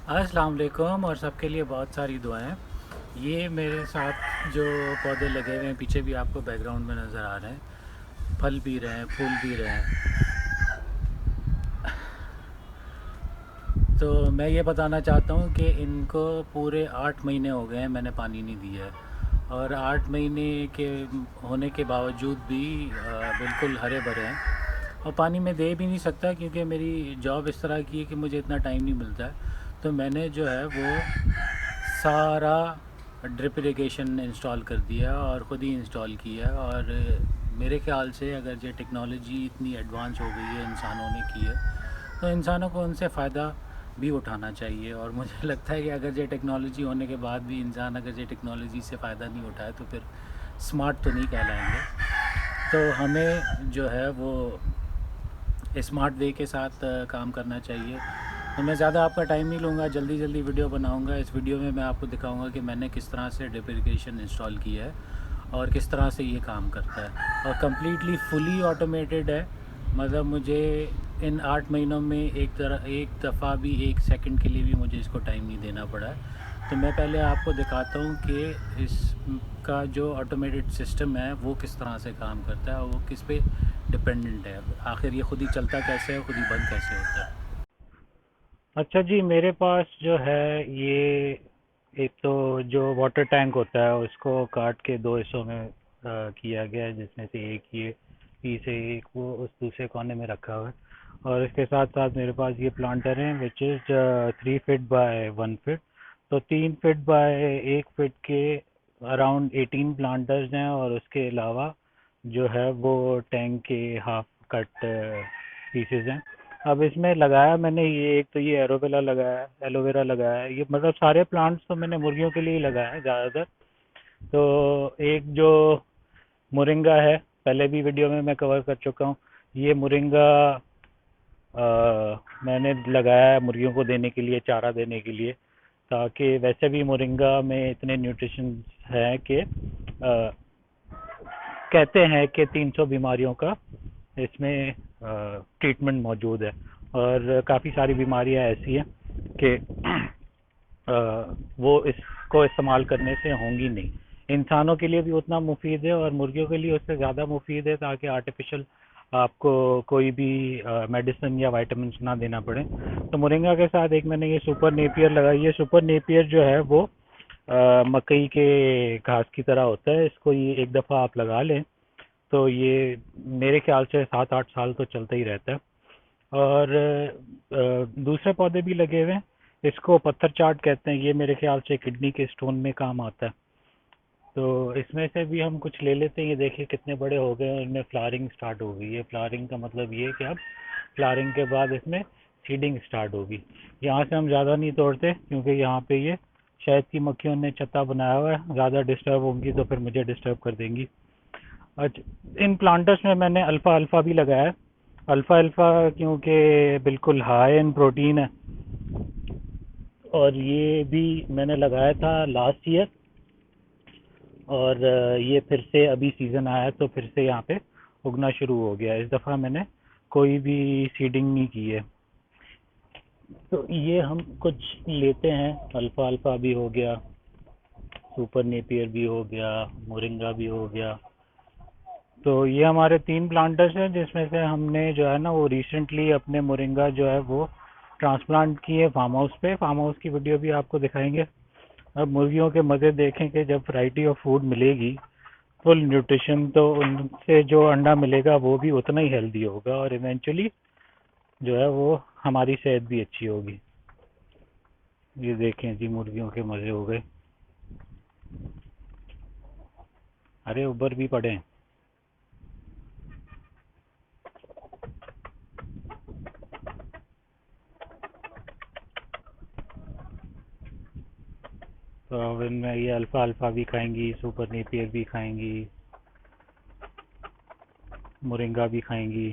अस्सलाम वालेकुम और सबके लिए बहुत सारी दुआएं। ये मेरे साथ जो पौधे लगे हुए हैं पीछे भी आपको बैकग्राउंड में नज़र आ रहे हैं, फल भी रहे हैं, फूल भी रहे हैं। तो मैं ये बताना चाहता हूँ कि इनको पूरे 8 महीने हो गए हैं मैंने पानी नहीं दिया है, और 8 महीने के होने के बावजूद भी बिल्कुल हरे भरे हैं। और पानी मैं दे भी नहीं सकता क्योंकि मेरी जॉब इस तरह की है कि मुझे इतना टाइम नहीं मिलता है। तो मैंने जो है वो सारा ड्रिप इरिगेशन इंस्टॉल कर दिया और ख़ुद ही इंस्टॉल किया। और मेरे ख्याल से अगर ये टेक्नोलॉजी इतनी एडवांस हो गई है इंसानों ने की है, तो इंसानों को उनसे फ़ायदा भी उठाना चाहिए। और मुझे लगता है कि अगर ये टेक्नोलॉजी होने के बाद भी इंसान अगर ये टेक्नोलॉजी से फ़ायदा नहीं उठाए तो फिर स्मार्ट तो नहीं कहलाएंगे। तो हमें जो है वो स्मार्ट वे के साथ काम करना चाहिए। तो मैं ज़्यादा आपका टाइम नहीं लूँगा, जल्दी जल्दी वीडियो बनाऊँगा। इस वीडियो में मैं आपको दिखाऊँगा कि मैंने किस तरह से ड्रिप इरिगेशन इंस्टॉल किया है और किस तरह से ये काम करता है। और कम्प्लीटली फुली ऑटोमेटेड है, मतलब मुझे इन 8 महीनों में एक दफ़ा भी 1 सेकंड के लिए भी मुझे इसको टाइम नहीं देना पड़ा है। तो मैं पहले आपको दिखाता हूँ कि इसका जो ऑटोमेटेड सिस्टम है वो किस तरह से काम करता है और वो किस पे डिपेंडेंट है, आखिर ये खुद ही चलता कैसे है, खुद ही बंद कैसे होता है। अच्छा जी, मेरे पास जो है ये एक तो जो वाटर टैंक होता है उसको काट के दो हिस्सों में किया गया है, जिसमें से एक ये पीछे एक वो उस दूसरे कोने में रखा हुआ है। और इसके साथ साथ मेरे पास ये प्लांटर है which is 3 feet by 1 feet. तो 3 फीट बाय 1 फीट के अराउंड 18 प्लांटर्स हैं, और उसके अलावा जो है वो टैंक के हाफ कट पीसेज हैं। अब इसमें लगाया मैंने ये एक तो ये एरोवेला लगाया है, एलोवेरा लगाया है, ये मतलब सारे प्लांट्स तो मैंने मुर्गियों के लिए ही लगाया है ज़्यादातर। तो एक जो मोरिंगा है, पहले भी वीडियो में मैं कवर कर चुका हूँ। ये मोरिंगा मैंने लगाया है मुर्गियों को देने के लिए, चारा देने के लिए, ताकि वैसे भी मोरिंगा में इतने न्यूट्रिशन है कि कहते हैं कि 300 बीमारियों का इसमें ट्रीटमेंट मौजूद है। और काफ़ी सारी बीमारियां ऐसी हैं कि वो इसको इस्तेमाल करने से होंगी नहीं। इंसानों के लिए भी उतना मुफीद है और मुर्गियों के लिए उससे ज़्यादा मुफीद है, ताकि आर्टिफिशियल आपको कोई भी मेडिसिन या वाइटामिन ना देना पड़े। तो मोरिंगा के साथ एक मैंने ये सुपर नेपियर लगाई है। सुपर नेपियर जो है वो मकई के घास की तरह होता है। इसको ये एक दफ़ा आप लगा लें तो ये मेरे ख्याल से 7-8 साल तो चलता ही रहता है। और दूसरे पौधे भी लगे हुए हैं। इसको पत्थर चाट कहते हैं। ये मेरे ख्याल से किडनी के स्टोन में काम आता है। तो इसमें से भी हम कुछ ले लेते हैं। ये देखिए कितने बड़े हो गए हैं, इनमें फ्लावरिंग स्टार्ट हो गई है। फ्लावरिंग का मतलब ये है कि अब फ्लावरिंग के बाद इसमें सीडिंग स्टार्ट होगी। यहाँ से हम ज़्यादा नहीं तोड़ते क्योंकि यहाँ पे ये शहद की मक्खियों ने छत्ता बनाया हुआ है, ज़्यादा डिस्टर्ब होंगी तो फिर मुझे डिस्टर्ब कर देंगी। अच्छा, इन प्लांटर्स में मैंने अल्फ़ा अल्फ़ा भी लगाया है। अल्फ़ा अल्फ़ा क्योंकि बिल्कुल हाई इन प्रोटीन है, और ये भी मैंने लगाया था लास्ट ईयर। और ये फिर से अभी सीज़न आया तो फिर से यहाँ पे उगना शुरू हो गया। इस दफ़ा मैंने कोई भी सीडिंग नहीं की है। तो ये हम कुछ लेते हैं, अल्फ़ा अल्फ़ा भी हो गया, सुपर नेपियर भी हो गया, मोरिंगा भी हो गया। तो ये हमारे 3 प्लांटर्स हैं, जिसमें से हमने जो है ना वो रिसेंटली अपने मोरिंगा जो है वो ट्रांसप्लांट किए फार्म हाउस पे। फार्म हाउस की वीडियो भी आपको दिखाएंगे। अब मुर्गियों के मज़े देखें कि जब वैरायटी ऑफ फूड मिलेगी, फुल न्यूट्रिशन, तो उनसे जो अंडा मिलेगा वो भी उतना ही हेल्दी होगा, और इवेंचुअली जो है वो हमारी सेहत भी अच्छी होगी। ये देखें जी, मुर्गियों के मज़े हो गए। अरे ऊपर भी पड़े हैं। तो अब इनमें ये अल्फ़ा अल्फ़ा भी खाएंगी, सुपर नेपियर भी खाएंगी, मोरिंगा भी खाएंगी।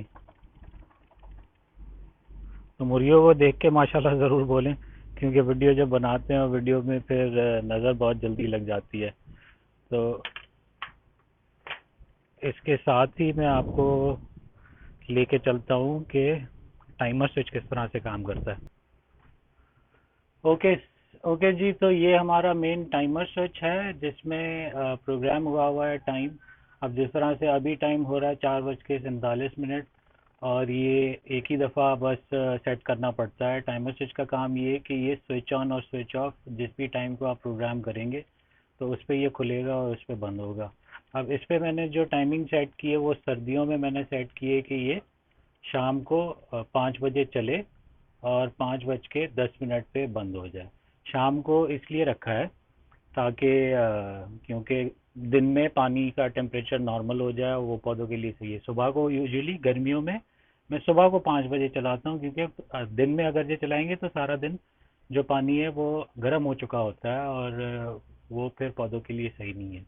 तो मुर्गियों को देख के माशाल्लाह ज़रूर बोलें, क्योंकि वीडियो जब बनाते हैं और वीडियो में फिर नज़र बहुत जल्दी लग जाती है। तो इसके साथ ही मैं आपको लेके चलता हूँ कि टाइमर स्विच किस तरह से काम करता है। ओके। ओके जी, तो ये हमारा मेन टाइमर स्विच है जिसमें प्रोग्राम हुआ हुआ है टाइम। अब जिस तरह से अभी टाइम हो रहा है 4:47, और ये एक ही दफ़ा बस सेट करना पड़ता है। टाइमर स्विच का काम ये है कि ये स्विच ऑन और स्विच ऑफ जिस भी टाइम को आप प्रोग्राम करेंगे तो उस पे ये खुलेगा और उस पे बंद होगा। अब इस पे मैंने जो टाइमिंग सेट की है वो सर्दियों में मैंने सेट की है कि ये शाम को 5 बजे चले और 5:10 पे बंद हो जाए। शाम को इसलिए रखा है ताकि क्योंकि दिन में पानी का टेम्परेचर नॉर्मल हो जाए, वो पौधों के लिए सही है। सुबह को यूजुअली गर्मियों में मैं सुबह को 5 बजे चलाता हूँ, क्योंकि दिन में अगर ये चलाएंगे तो सारा दिन जो पानी है वो गर्म हो चुका होता है, और वो फिर पौधों के लिए सही नहीं है।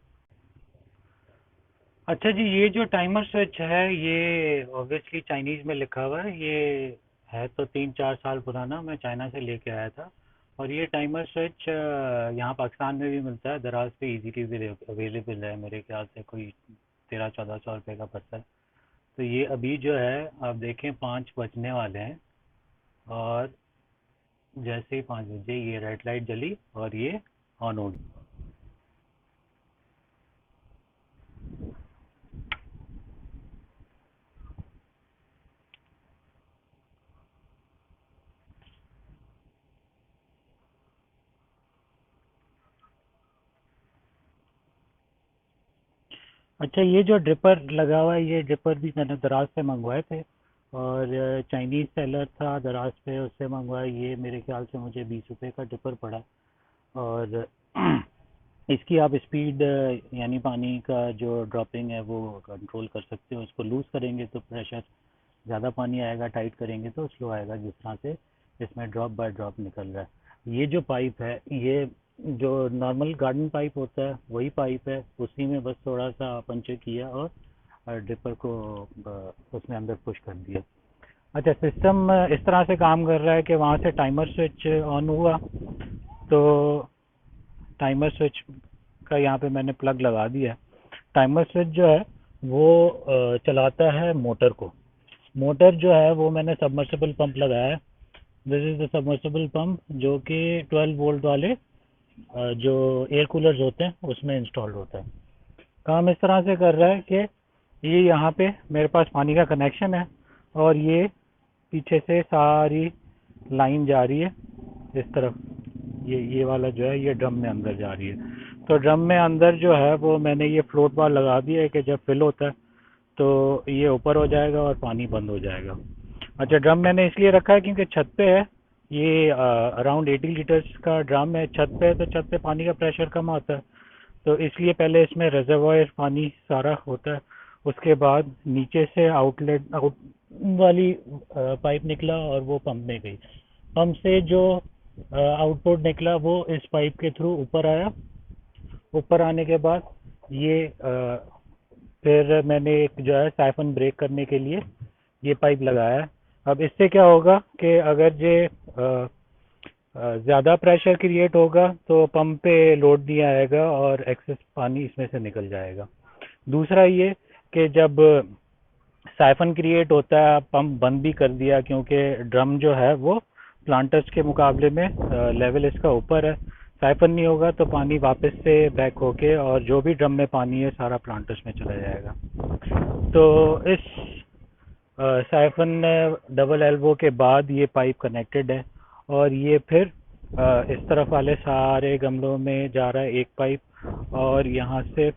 अच्छा जी, ये जो टाइमर स्विच है ये ऑब्वियसली चाइनीज़ में लिखा हुआ है। ये है तो 3-4 साल पुराना, मैं चाइना से लेके आया था। और ये टाइमर स्विच यहाँ पाकिस्तान में भी मिलता है, दराज पे इजीली भी अवेलेबल है। मेरे ख्याल से कोई 1300-1400 रुपये का पड़ता है। तो ये अभी जो है आप देखें 5 बजने वाले हैं, और जैसे ही 5 बजे ये रेड लाइट जली और ये ऑन हो गई। अच्छा, ये जो ड्रिपर लगा हुआ है ये ड्रिपर भी मैंने दराज से मंगवाए थे, और चाइनीज़ सेलर था दराज पे, उससे मंगवाया। ये मेरे ख्याल से मुझे 20 रुपए का ड्रिपर पड़ा। और इसकी आप स्पीड यानी पानी का जो ड्रॉपिंग है वो कंट्रोल कर सकते हो। इसको लूज़ करेंगे तो प्रेशर ज़्यादा पानी आएगा, टाइट करेंगे तो स्लो आएगा, जिस तरह से इसमें ड्रॉप बाय ड्रॉप निकल रहा है। ये जो पाइप है ये जो नॉर्मल गार्डन पाइप होता है वही पाइप है, उसी में बस थोड़ा सा पंचर किया और ड्रिपर को उसमें अंदर पुश कर दिया। अच्छा, सिस्टम इस तरह से काम कर रहा है कि वहाँ से टाइमर स्विच ऑन हुआ तो टाइमर स्विच का यहाँ पे मैंने प्लग लगा दिया। टाइमर स्विच जो है वो चलाता है मोटर को। मोटर जो है वो मैंने सबमर्सिबल पंप लगाया है। This is the submersible pump जो कि 12 वोल्ट वाले जो एयर कूलर्स होते हैं उसमें इंस्टॉल्ड होता है। काम इस तरह से कर रहा है कि ये यहाँ पे मेरे पास पानी का कनेक्शन है, और ये पीछे से सारी लाइन जा रही है इस तरफ। ये वाला जो है ये ड्रम में अंदर जा रही है। तो ड्रम में अंदर जो है वो मैंने ये फ्लोट बार लगा दिया है कि जब फिल होता है तो ये ऊपर हो जाएगा और पानी बंद हो जाएगा। अच्छा, ड्रम मैंने इसलिए रखा है क्योंकि छत पे है। ये अराउंड 80 लीटर्स का ड्रम है, छत पे है तो छत पे पानी का प्रेशर कम आता है। तो इसलिए पहले इसमें रिजर्वायर पानी सारा होता है, उसके बाद नीचे से आउट वाली पाइप निकला और वो पंप में गई। पंप से जो आउटपुट निकला वो इस पाइप के थ्रू ऊपर आया। ऊपर आने के बाद ये फिर मैंने एक जो है साइफन ब्रेक करने के लिए ये पाइप लगाया है। अब इससे क्या होगा कि अगर ये ज़्यादा प्रेशर क्रिएट होगा तो पंप पे लोड नहीं आएगा और एक्सेस पानी इसमें से निकल जाएगा। दूसरा ये कि जब साइफन क्रिएट होता है, पंप बंद भी कर दिया क्योंकि ड्रम जो है वो प्लांटर्स के मुकाबले में लेवल इसका ऊपर है। साइफन नहीं होगा तो पानी वापस से बैक होके और जो भी ड्रम में पानी है सारा प्लांटर्स में चला जाएगा। तो इस साइफन डबल एल्बो के बाद ये पाइप कनेक्टेड है, और ये फिर इस तरफ वाले सारे गमलों में जा रहा है एक पाइप, और यहाँ से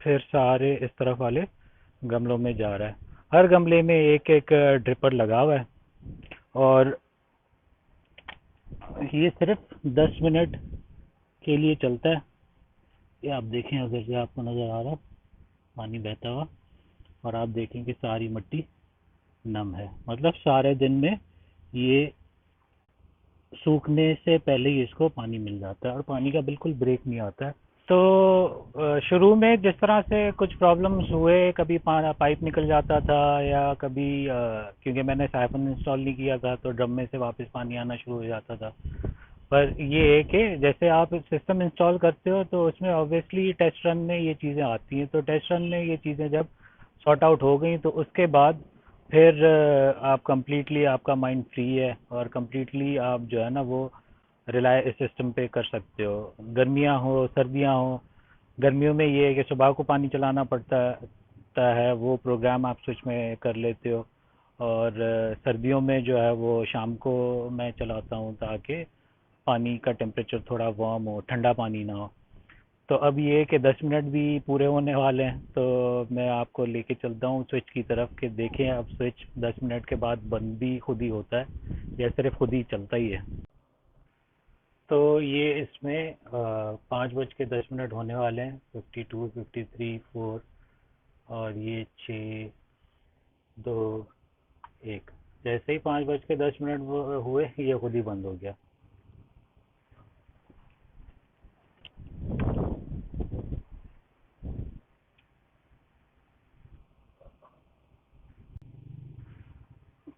फिर सारे इस तरफ वाले गमलों में जा रहा है। हर गमले में एक एक ड्रिपर लगा हुआ है, और ये सिर्फ 10 मिनट के लिए चलता है। ये आप देखें, अगर से आपको नज़र आ रहा है पानी बहता हुआ, और आप देखें कि सारी मिट्टी नम है, मतलब सारे दिन में ये सूखने से पहले ही इसको पानी मिल जाता है और पानी का बिल्कुल ब्रेक नहीं आता है। तो शुरू में जिस तरह से कुछ प्रॉब्लम्स हुए, कभी पाइप निकल जाता था या कभी क्योंकि मैंने साइफन इंस्टॉल नहीं किया था तो ड्रम में से वापस पानी आना शुरू हो जाता था। पर ये है कि जैसे आप सिस्टम इंस्टॉल करते हो तो उसमें ऑब्वियसली टेस्ट रन में ये चीज़ें आती हैं। तो टेस्ट रन में ये चीज़ें जब सॉर्ट आउट हो गई तो उसके बाद फिर आप कंप्लीटली, आपका माइंड फ्री है और कंप्लीटली आप जो है ना वो रिलाय इस सिस्टम पे कर सकते हो। गर्मियाँ हो सर्दियाँ हो, गर्मियों में ये है कि सुबह को पानी चलाना पड़ता है, वो प्रोग्राम आप स्विच में कर लेते हो। और सर्दियों में जो है वो शाम को मैं चलाता हूँ ताकि पानी का टेम्परेचर थोड़ा वार्म हो, ठंडा पानी ना हो। तो अब ये है कि 10 मिनट भी पूरे होने वाले हैं, तो मैं आपको लेके चलता हूँ स्विच की तरफ कि देखें अब स्विच 10 मिनट के बाद बंद भी खुद ही होता है या सिर्फ खुद ही चलता ही है। तो ये इसमें 5:10 होने वाले हैं, 52, 53, 4 और ये 6, 2, 1। जैसे ही 5:10 हुए ये खुद ही बंद हो गया।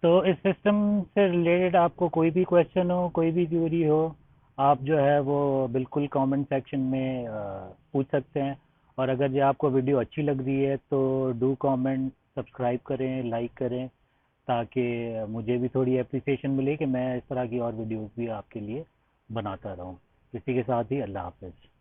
तो इस सिस्टम से रिलेटेड आपको कोई भी क्वेश्चन हो, कोई भी क्यूरी हो, आप जो है वो बिल्कुल कमेंट सेक्शन में पूछ सकते हैं। और अगर जो आपको वीडियो अच्छी लग रही है तो डू कमेंट, सब्सक्राइब करें, लाइक करें, ताकि मुझे भी थोड़ी अप्रिसिएशन मिले कि मैं इस तरह की और वीडियोस भी आपके लिए बनाता रहूं। इसी के साथ ही अल्लाह हाफ़िज़।